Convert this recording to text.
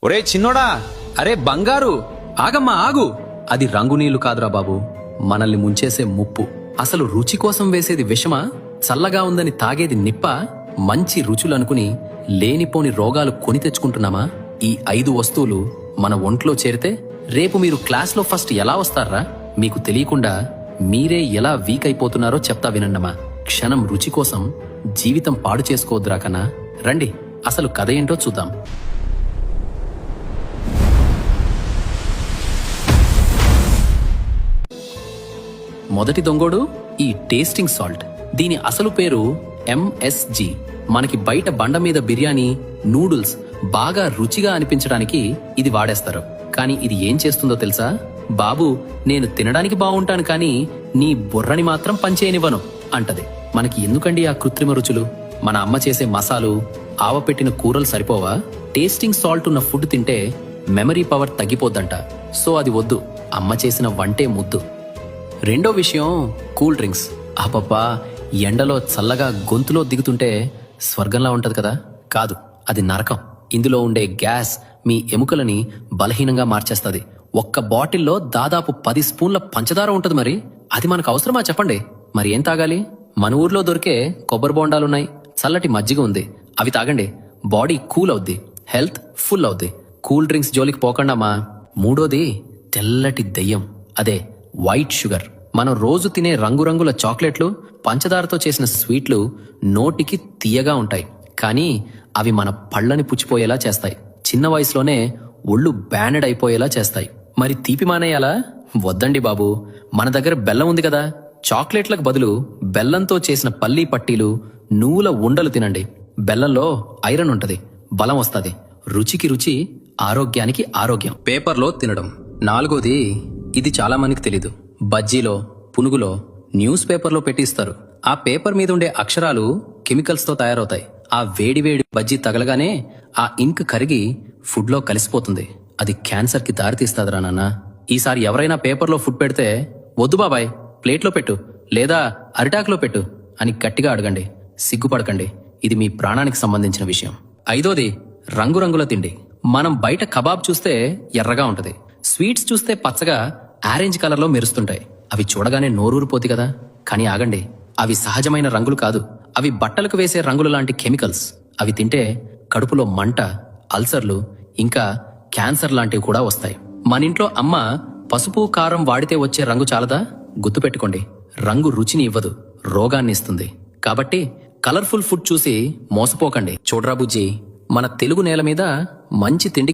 ఒరే చిన్నోడా, అరే బంగారు, ఆగమ్మా ఆగు. అది రంగు నీళ్లు కాదురా బాబు, మనల్ని ముంచేసే ముప్పు. అసలు రుచి కోసం వేసేది విషమా? చల్లగా ఉందని తాగేది నిప్ప? మంచి రుచులనుకుని లేనిపోని రోగాలు కొని తెచ్చుకుంటున్నామా? ఈ 5 వస్తువులు మన ఒంట్లో చేరితే రేపు మీరు క్లాస్లో ఫస్ట్ ఎలా వస్తారా? మీకు తెలియకుండా మీరే ఎలా వీక్ అయిపోతున్నారో చెప్తా వినండమా. క్షణం రుచి కోసం జీవితం పాడు చేసుకోవద్దురా కన్నా. రండి, అసలు కథ ఏంటో చూద్దాం. మొదటి దొంగోడు ఈ టేస్టింగ్ సాల్ట్. దీని అసలు పేరు MSG. మనకి బయట బండ మీద బిర్యానీ, నూడిల్స్ బాగా రుచిగా అనిపించడానికి ఇది వాడేస్తారు. కానీ ఇది ఏం చేస్తుందో తెలుసా? బాబు, నేను తినడానికి బాగుంటాను కానీ నీ బుర్రని మాత్రం పనిచేయనివ్వను అంటది. మనకి ఎందుకండి ఆ కృత్రిమ రుచులు? మన అమ్మ చేసే మసాలు, ఆవపెట్టిన కూరలు సరిపోవా? టేస్టింగ్ సాల్ట్ ఉన్న ఫుడ్ తింటే మెమరీ పవర్ తగ్గిపోద్దంట. సో అది వద్దు. అమ్మ చేసిన వంటే ముద్దు. రెండో విషయం కూల్ డ్రింక్స్. అబ్బబ్బా, ఎండలో చల్లగా గొంతులో దిగుతుంటే స్వర్గంలా ఉంటది కదా? కాదు, అది నరకం. ఇందులో ఉండే గ్యాస్ మీ ఎముకలని బలహీనంగా మార్చేస్తుంది. ఒక్క బాటిల్లో దాదాపు 10 స్పూన్ల పంచదార ఉంటది. మరి అది మనకు అవసరమా చెప్పండి? మరి ఏం తాగాలి? మన ఊర్లో దొరికే కొబ్బరి బోండాలున్నాయి, చల్లటి మజ్జిగ ఉంది, అవి తాగండి. బాడీ కూల్ అవుద్ది, హెల్త్ ఫుల్ అవుద్ది. కూల్ డ్రింక్స్ జోలికి పోకండమ్మా. మూడోది తెల్లటి దెయ్యం, అదే వైట్ షుగర్. మనం రోజు తినే రంగురంగుల చాక్లెట్లు, పంచదారతో చేసిన స్వీట్లు నోటికి తీయగా ఉంటాయి, కానీ అవి మన పళ్ళని పుచ్చిపోయేలా చేస్తాయి. చిన్న వయసులోనే ఒళ్ళు బ్యానెడ్ అయిపోయేలా చేస్తాయి. మరి తీపి మానేయాలా? వద్దండి బాబు, మన దగ్గర బెల్లం ఉంది కదా. చాక్లెట్లకు బదులు బెల్లంతో చేసిన పల్లీ పట్టీలు, నువ్వుల ఉండలు తినండి. బెల్లంలో ఐరన్ ఉంటది, బలం వస్తుంది. రుచికి రుచి, ఆరోగ్యానికి ఆరోగ్యం. పేపర్లో తినడం. నాలుగోది, ఇది చాలా మందికి తెలీదు. బజ్జీలో, పునుగులో న్యూస్ పేపర్లో పెట్టిస్తారు. ఆ పేపర్ మీద ఉండే అక్షరాలు కెమికల్స్ తో తయారవుతాయి. ఆ వేడివేడి బజ్జీ తగలగానే ఆ ఇంక్ కరిగి ఫుడ్ లో కలిసిపోతుంది. అది క్యాన్సర్ కి దారితీస్తాదిరా నాన్న. ఈసారి ఎవరైనా పేపర్లో ఫుడ్ పెడితే వద్దు బాబాయ్, ప్లేట్లో పెట్టు లేదా అరిటాకులో పెట్టు అని గట్టిగా అడగండి. సిగ్గుపడకండి, ఇది మీ ప్రాణానికి సంబంధించిన విషయం. ఐదోది రంగురంగుల తిండి. మనం బయట కబాబ్ చూస్తే ఎర్రగా ఉంటది, స్వీట్స్ చూస్తే పచ్చగా ఆరెంజ్ కలర్ లో మెరుస్తుంటాయి. అవి చూడగానే నోరూరిపోతి కదా. కానీ ఆగండి, అవి సహజమైన రంగులు కాదు. అవి బట్టలకు వేసే రంగులు లాంటి కెమికల్స్. అవి తింటే కడుపులో మంట, అల్సర్లు, ఇంకా క్యాన్సర్ లాంటివి కూడా వస్తాయి. మన ఇంట్లో అమ్మ పసుపు, కారం వాడితే వచ్చే రంగు చాలదా? గుర్తుపెట్టుకోండి, రంగు రుచిని ఇవ్వదు, రోగాన్ని ఇస్తుంది. కాబట్టి కలర్ఫుల్ ఫుడ్ చూసి మోసపోకండి. చూడరా బుజ్జి, మన తెలుగు నేల మీద మంచి తిండి